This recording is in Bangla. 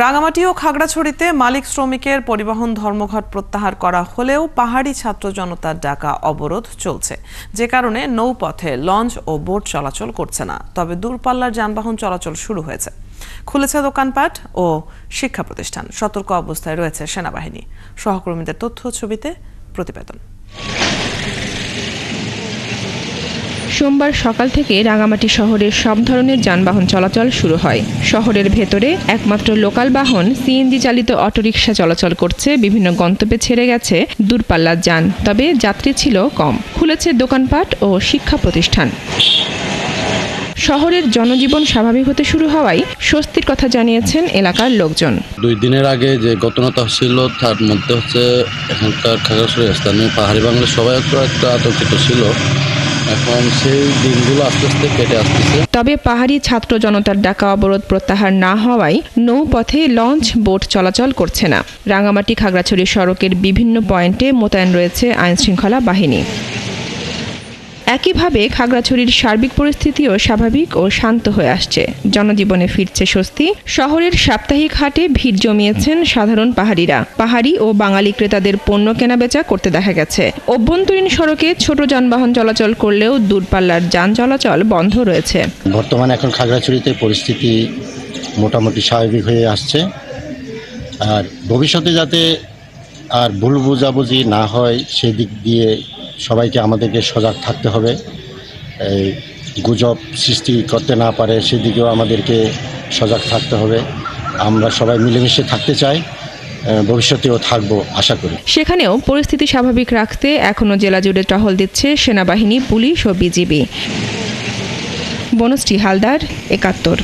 রাঙামাটি ও খাগড়াছড়িতে মালিক শ্রমিকের পরিবহন ধর্মঘট প্রত্যাহার করা হলেও পাহাড়ি ছাত্র জনতার ডাকা অবরোধ চলছে, যে কারণে নৌপথে লঞ্চ ও বোট চলাচল করছে না। তবে দূরপাল্লার যানবাহন চলাচল শুরু হয়েছে। খুলেছে দোকানপাট ও শিক্ষা প্রতিষ্ঠান। সতর্ক অবস্থায় রয়েছে সেনাবাহিনী। সহকর্মীদের তথ্য ছবিতে প্রতিবেদন। সোমবার সকাল থেকে রাঙামাটি শহরের সব ধরনের যানবাহন চলাচল শুরু হয়। শহরের ভেতরে একমাত্র লোকাল বাহন সিএনজি চালিত অটোরিকশা চলাচল করছে। বিভিন্ন গন্তব্যে ছেড়ে গেছে দূরপাল্লার যান, তবে যাত্রী ছিল কম। খুলেছে দোকানপাট ও শিক্ষা প্রতিষ্ঠান। শহরের জনজীবন স্বাভাবিক হতে শুরু হওয়ায় স্বস্তির কথা জানিয়েছেন এলাকার লোকজন। 2 দিনের আগে যে ঘটনাটা ছিল তার মধ্যে হচ্ছে এখানকার খাগড়াছড়ি স্থানীয় পাহাড়ি বাংলার সবাই একটু আতঙ্কিত ছিল। এখন সেই দিনগুলো আস্তে আস্তে কেটে আসতেছে। তবে পাহাড়ি ছাত্র জনতার ডাকা অবরোধ প্রত্যাহার না হওয়ায় নৌপথে লঞ্চ বোট চলাচল করছে না। রাঙামাটি খাগড়াছড়ি সড়কের বিভিন্ন পয়েন্টে মোতায়েন রয়েছে আইনশৃঙ্খলা বাহিনী। একইভাবে খাগড়াছড়ির সার্বিক পরিস্থিতিও স্বাভাবিক ও শান্ত হয়ে আসছে। জনজীবনে ফিরছে স্বস্তি। শহরের সাপ্তাহিক হাটে ভিড় জমিয়েছেন সাধারণ পাহাড়িরা। পাহাড়ি ও বাঙালি ক্রেতাদের পণ্য কেনাবেচা করতে দেখা গেছে। অভ্যন্তরীণ সড়কে ছোট যানবাহন চলাচল করলেও দূরপাল্লার যান চলাচল বন্ধ রয়েছে। বর্তমানে এখন খাগড়াছড়িতে পরিস্থিতি মোটামুটি স্বাভাবিক হয়ে আসছে। আর ভবিষ্যতে যাতে আর ভুল বোঝাবুঝি না হয় সেদিক দিয়ে সবাইকে আমাদেরকে সজাগ থাকতে হবে। এই গুজব সৃষ্টি করতে না পারে সেদিকেও আমাদেরকে সজাগ থাকতে হবে। আমরা সবাই মিলেমিশে থাকতে চাই, ভবিষ্যতেও থাকবো আশা করি। সেখানেও পরিস্থিতি স্বাভাবিক রাখতে এখনও জেলা জুড়ে টহল দিচ্ছে সেনাবাহিনী, পুলিশ ও বিজিবি। বনশ্রী হালদার, ৭১।